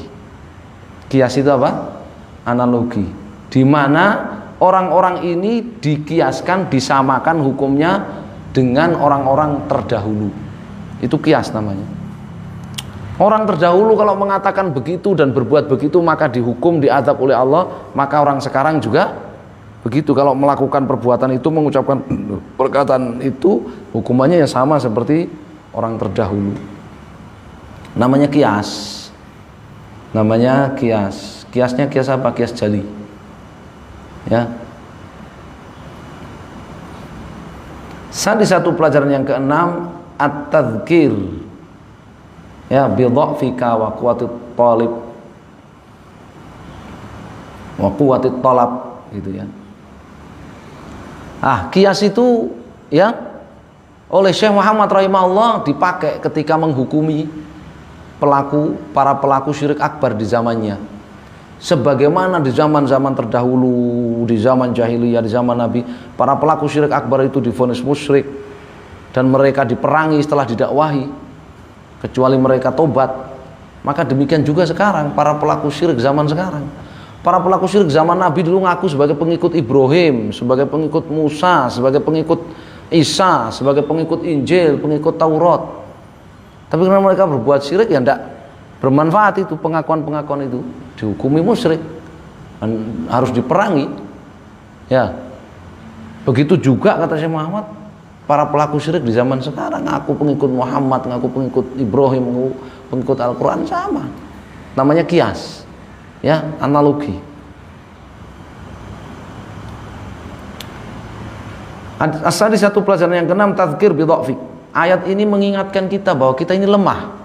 Kias itu apa? Analogi. Di mana orang-orang ini dikiaskan, disamakan hukumnya dengan orang-orang terdahulu. Itu kias namanya. Orang terdahulu kalau mengatakan begitu dan berbuat begitu maka dihukum, diazab oleh Allah, maka orang sekarang juga begitu. Kalau melakukan perbuatan itu, mengucapkan perkataan itu, hukumannya yang sama seperti orang terdahulu. Namanya kias. Namanya kias. Kiasnya kias apa? Kias jali. Ya. Satu pelajaran yang keenam, at-tadzkir. Ya, bidhafika wa quwwatit talib wa quwwatit talab gitu ya. Kias itu ya oleh Syekh Muhammad rahimahullah dipakai ketika menghukumi para pelaku syirik akbar di zamannya. Sebagaimana di zaman-zaman terdahulu, di zaman jahiliyah, di zaman Nabi, para pelaku syirik akbar itu divonis musyrik dan mereka diperangi setelah didakwahi, kecuali mereka tobat. Maka demikian juga sekarang para pelaku syirik zaman sekarang. Para pelaku syirik zaman Nabi dulu ngaku sebagai pengikut Ibrahim, sebagai pengikut Musa, sebagai pengikut Isa, sebagai pengikut Injil, pengikut Taurat. Tapi karena mereka berbuat syirik, ya tidak bermanfaat itu pengakuan-pengakuan itu, dihukumi musyrik dan harus diperangi. Ya, begitu juga kata Syekh Muhammad, para pelaku syirik di zaman sekarang ngaku pengikut Muhammad, ngaku pengikut Ibrahim, ngaku pengikut Al-Quran, sama. Namanya kias, ya, analogi. Asal satu pelajaran yang keenam, tadzkir bi dha'fik. Ayat ini mengingatkan kita bahwa kita ini lemah.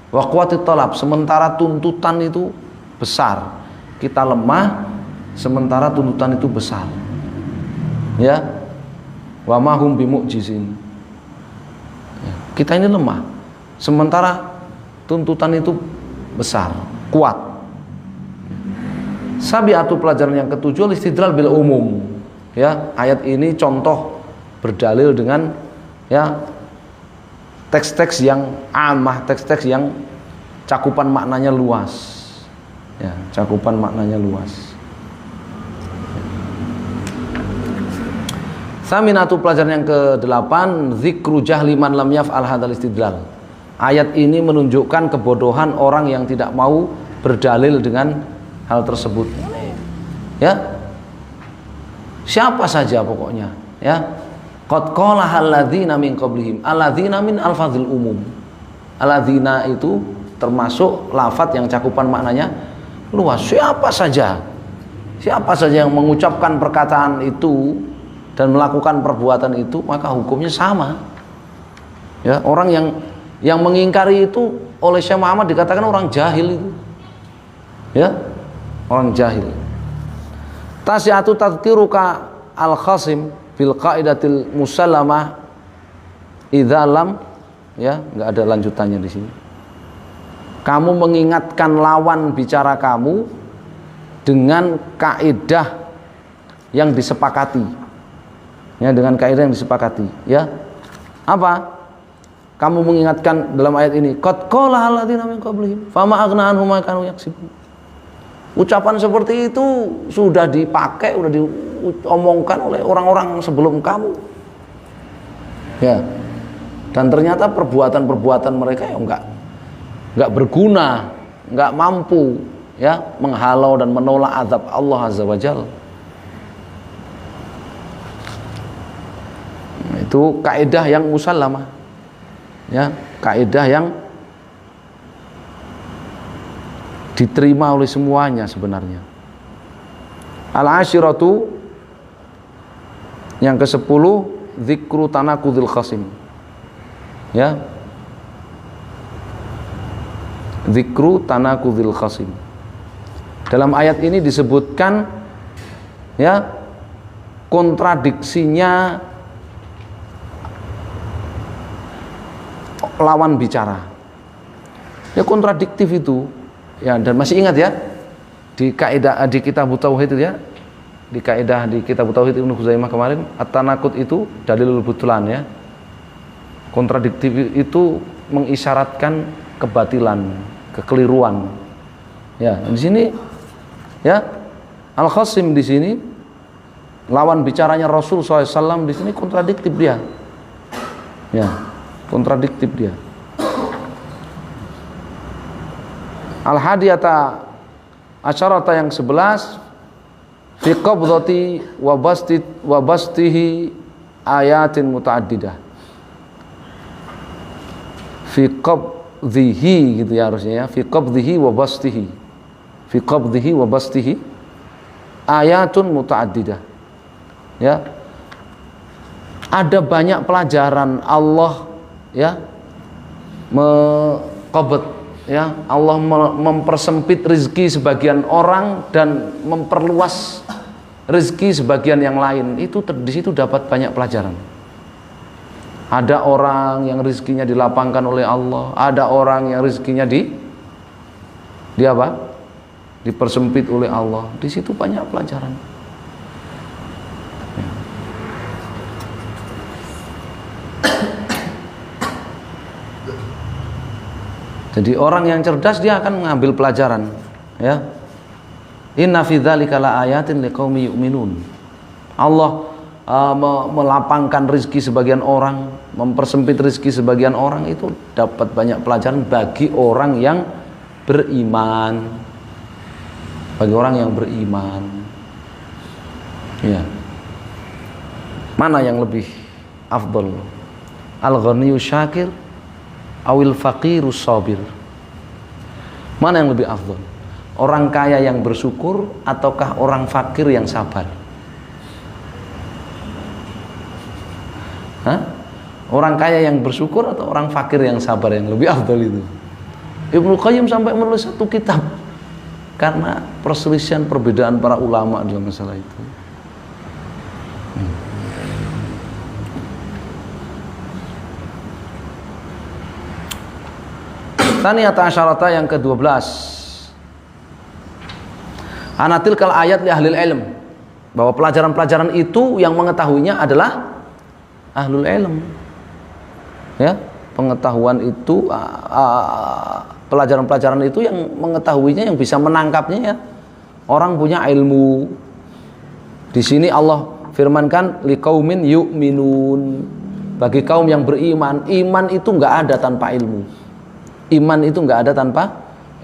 Wa quwwatit talab, sementara tuntutan itu besar. Kita lemah sementara tuntutan itu besar. Ya. Wa ma hum bimu'jizin. Kita ini lemah sementara tuntutan itu besar, kuat. Sabiatu pelajaran yang ketujuh, istidlal bil umum. Ya, ayat ini contoh berdalil dengan ya teks-teks yang amah, teks-teks yang cakupan maknanya luas. Ya, cakupan maknanya luas. Saminatu pelajaran yang ke-8, zikru jahli man lam yaf'al hadzal istidlal. Ayat ini menunjukkan kebodohan orang yang tidak mau berdalil dengan hal tersebut. Ya. Siapa saja pokoknya, ya. Qad qala alladzina min qablihim. Alladzina min alfadzil umum. Alladzina itu termasuk lafadz yang cakupan maknanya luas. Siapa saja yang mengucapkan perkataan itu dan melakukan perbuatan itu, maka hukumnya sama. Ya, orang yang mengingkari itu oleh Syekh Muhammad dikatakan orang jahil itu. Ya, orang jahil. Tasiatu tadhkiruka al-khasim bil qaidatil musallamah idza lam, ya, enggak ada lanjutannya di sini. Kamu mengingatkan lawan bicara kamu dengan kaidah yang disepakati. Ya, dengan kaidah yang disepakati, ya. Apa? Kamu mengingatkan dalam ayat ini, qad qala alladzina min qablihim fama aghna anhum ma kanu yaksibun. Ucapan seperti itu sudah dipakai, sudah diomongkan oleh orang-orang sebelum kamu. Ya. Dan ternyata perbuatan-perbuatan mereka ya enggak berguna, enggak mampu ya menghalau dan menolak azab Allah Azza wa Jalla. Nah, itu kaidah yang musallamah. Ya, kaidah yang diterima oleh semuanya sebenarnya. Al-ashiratu yang ke-10, zikru tanaqudil khasim. Ya. Zikru tanaqudil khasim. Dalam ayat ini disebutkan ya kontradiksinya lawan bicara. Ya, kontradiktif itu. Ya, dan masih ingat ya di kaidah di kitab tauhid itu ya, di kaidah di kitab tauhid Ibnu Khuzaimah kemarin, at-tanaqud itu dalilul butlan ya. Kontradiktif itu mengisyaratkan kebatilan, kekeliruan. Ya, di sini ya al-khasim di sini lawan bicaranya Rasul SAW di sini kontradiktif dia. Ya, kontradiktif dia. Al-hadiyata asyarata yang 11, fi qabdati wa bastihi ayatin muta'addidah. Fi qabdhihi gitu ya harusnya ya, fi qabdhihi wa bastihi. Fi qabdhihi wa bastihi ayatun muta'addidah. Ya. Ada banyak pelajaran Allah ya qabd ya, Allah mempersempit rezeki sebagian orang dan memperluas rezeki sebagian yang lain. Itu di situ dapat banyak pelajaran. Ada orang yang rezekinya dilapangkan oleh Allah, ada orang yang rezekinya di apa? Dipersempit oleh Allah. Di situ banyak pelajaran. Jadi orang yang cerdas dia akan mengambil pelajaran, ya. Inna fi dzalika laayatin liqaumi yu'minun. Allah melapangkan rezeki sebagian orang, mempersempit rezeki sebagian orang, itu dapat banyak pelajaran bagi orang yang beriman. Bagi orang yang beriman. Ya. Mana yang lebih afdal? Al-ghaniyyu syakir awil faqiru sabir. Mana yang lebih afdal? Orang kaya yang bersyukur ataukah orang fakir yang sabar? Hah? Orang kaya yang bersyukur atau orang fakir yang sabar yang lebih afdal itu? Ibnu Qayyim sampai menulis satu kitab karena perselisihan perbedaan para ulama dalam masalah itu. Tsaniyata asyarata yang ke-12. Anatilkal ayat li ahlil ilm, bahwa pelajaran-pelajaran itu yang mengetahuinya adalah ahlul ilm. Ya, pengetahuan itu pelajaran-pelajaran itu yang mengetahuinya, yang bisa menangkapnya ya orang punya ilmu. Di sini Allah firmankan liqaumin yu'minun, bagi kaum yang beriman. Iman itu enggak ada tanpa ilmu. Iman itu enggak ada tanpa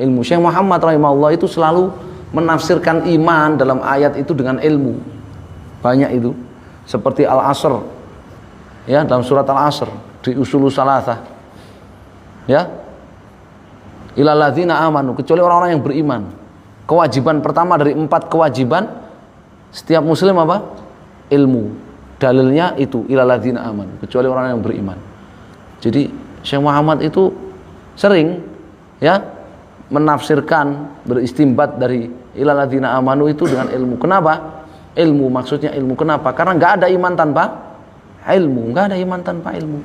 ilmu. Syekh Muhammad rahimahullah itu selalu menafsirkan iman dalam ayat itu dengan ilmu. Banyak itu. Seperti Al-Asr. Ya, dalam surat Al-Asr di Ushulus Salasah. Ya. Ilal ladzina amanu, kecuali orang-orang yang beriman. Kewajiban pertama dari 4 kewajiban setiap muslim apa? Ilmu. Dalilnya itu ilal ladzina amanu, kecuali orang yang beriman. Jadi Syekh Muhammad itu sering ya menafsirkan, beristimbat dari ilal ladzina amanu itu dengan ilmu. Kenapa? Ilmu, maksudnya ilmu. Kenapa? Karena enggak ada iman tanpa ilmu, enggak ada iman tanpa ilmu.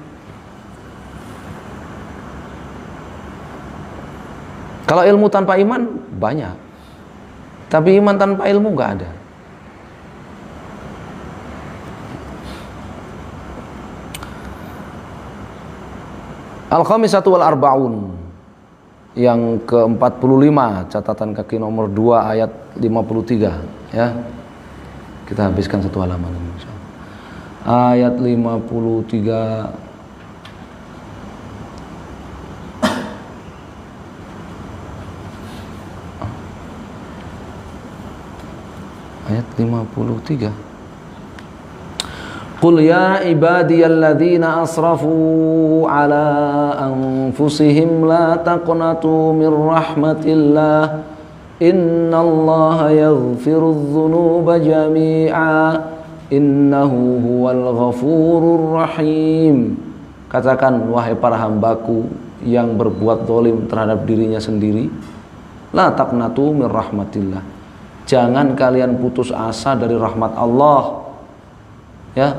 Kalau ilmu tanpa iman banyak, tapi iman tanpa ilmu enggak ada. Al-Khamisatu wal Arba'un yang ke-45, catatan kaki nomor 2 ayat 53 ya. Kita habiskan satu halaman insyaallah. Ayat 53 ayat 53. Qul ya ibadiyalladzina asrafu ala anfusihim la taqnatu min rahmatillah innallaha yaghfirudz dzunuba jami'a innahu huwal ghafurur rahim. Katakan wahai para hambaku yang berbuat zalim terhadap dirinya sendiri, la taqnatu min rahmatillah, jangan kalian putus asa dari rahmat Allah. Ya.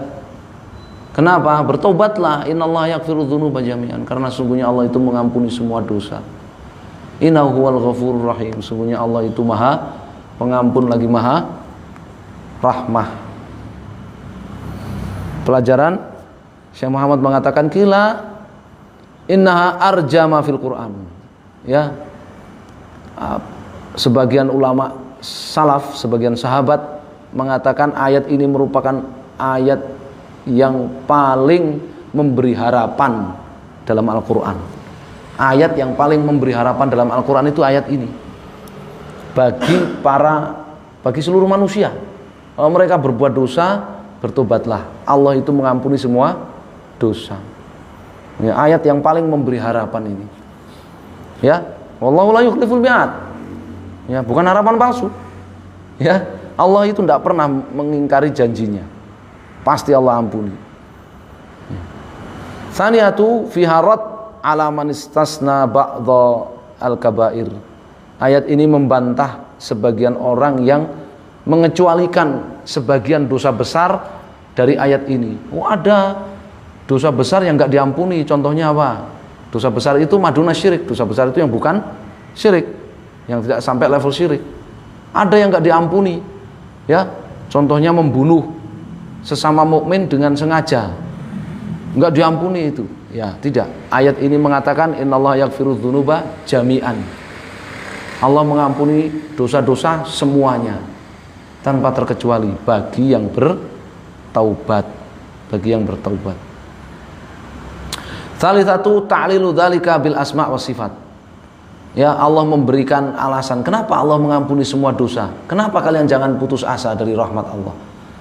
Kenapa? Bertobatlah. Innallaha yaghfirudz dzunuba jami'an, karena sungguhnya Allah itu mengampuni semua dosa. Innahu huwal ghafurur rahim, sungguhnya Allah itu Maha Pengampun lagi Maha Rahmah. Pelajaran Syekh Muhammad mengatakan kila innaha arjama fil Quran. Ya. Sebagian ulama salaf, sebagian sahabat mengatakan ayat ini merupakan ayat yang paling memberi harapan dalam Al-Quran. Ayat yang paling memberi harapan dalam Al-Quran itu ayat ini bagi seluruh manusia. Kalau mereka berbuat dosa, bertobatlah, Allah itu mengampuni semua dosa. Ya, ayat yang paling memberi harapan ini. Ya, wallahu la yukhliful mi'ad. Ya, bukan harapan palsu. Ya, Allah itu tidak pernah mengingkari janjinya. Pasti Allah ampuni. Tsaniyatu fi harat ala man istasna ba'dha al-kabair. Ayat ini membantah sebagian orang yang mengecualikan sebagian dosa besar dari ayat ini. Oh, ada dosa besar yang enggak diampuni. Contohnya apa? Dosa besar itu maduna syirik. Dosa besar itu yang bukan syirik, yang tidak sampai level syirik. Ada yang enggak diampuni. Ya, contohnya membunuh sesama mukmin dengan sengaja, enggak diampuni itu. Ya, tidak. Ayat ini mengatakan innallaha yaghfirudz dzunuba jami'an. Allah mengampuni dosa-dosa semuanya tanpa terkecuali bagi yang bertaubat, bagi yang bertaubat. Tsalitsatu ta'lilu dzalika bil asma' was sifat. Ya, Allah memberikan alasan kenapa Allah mengampuni semua dosa. Kenapa kalian jangan putus asa dari rahmat Allah?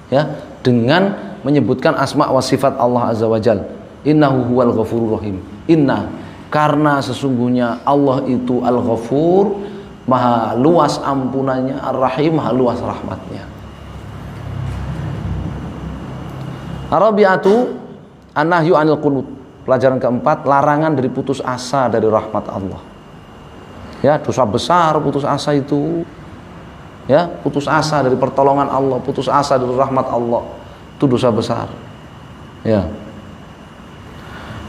Ya, dengan menyebutkan asma wa sifat Allah azza wajal. Innahu huwal ghafurur rahim. Inna, karena sesungguhnya Allah itu al-ghafur, maha luas ampunannya, ar-rahim, maha luas rahmatnya. Arabiatu An-nahyu 'anil qunut. Pelajaran keempat, larangan dari putus asa dari rahmat Allah. Ya, dosa besar putus asa itu. Ya, putus asa dari pertolongan Allah, putus asa dari rahmat Allah. Itu dosa besar. Ya.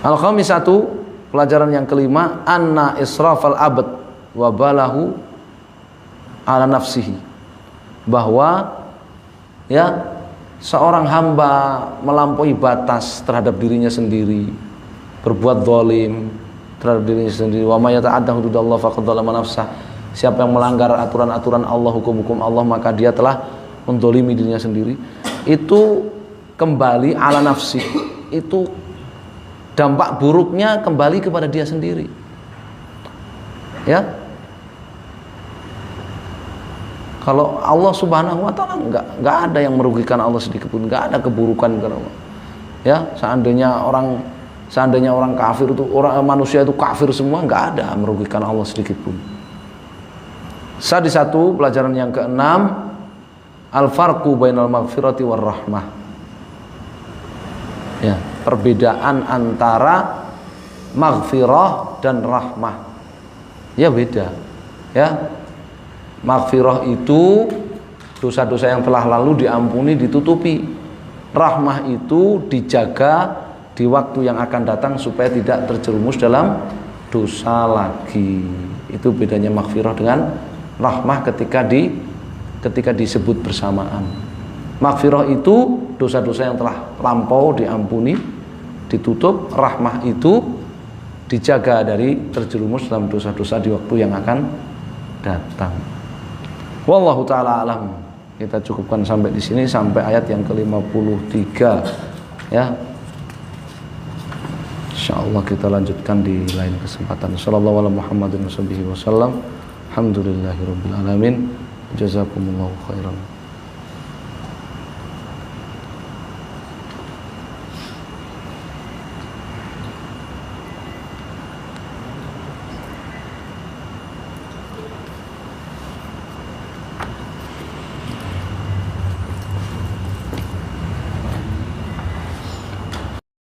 Al-khamisatu, pelajaran yang kelima, anna israfal abad wa balahu ala nafsihi. Bahwa ya, seorang hamba melampaui batas terhadap dirinya sendiri, berbuat zalim terhadap dirinya sendiri. Wa may yata'adda hududallah faqad dzalama nafsah. Siapa yang melanggar aturan-aturan Allah, hukum-hukum Allah, maka dia telah menzalimi dirinya sendiri. Itu kembali ala nafsi. Itu dampak buruknya kembali kepada dia sendiri. Ya. Kalau Allah Subhanahu wa taala enggak ada yang merugikan Allah sedikit pun, enggak ada keburukan karena Allah. Ya, seandainya orang kafir itu, manusia itu kafir semua, enggak ada merugikan Allah sedikit pun. Satu pelajaran yang keenam, al-farqu bainal maghfirati war rahmah. Ya, perbedaan antara maghfirah dan rahmah. Ya beda. Ya. Maghfirah itu dosa-dosa yang telah lalu diampuni, ditutupi. Rahmah itu dijaga di waktu yang akan datang supaya tidak terjerumus dalam dosa lagi. Itu bedanya maghfirah dengan rahmah ketika disebut bersamaan. Maghfirah itu dosa-dosa yang telah lampau diampuni, ditutup. Rahmah itu dijaga dari terjerumus dalam dosa-dosa di waktu yang akan datang. Wallahu ta'ala alam. Kita cukupkan sampai di sini, sampai ayat yang ke-53 ya. Insyaallah kita lanjutkan di lain kesempatan. Sallallahu alaihi Muhammadin wasallam. Alhamdulillahirabbil alamin. Jazakumullahu khairan.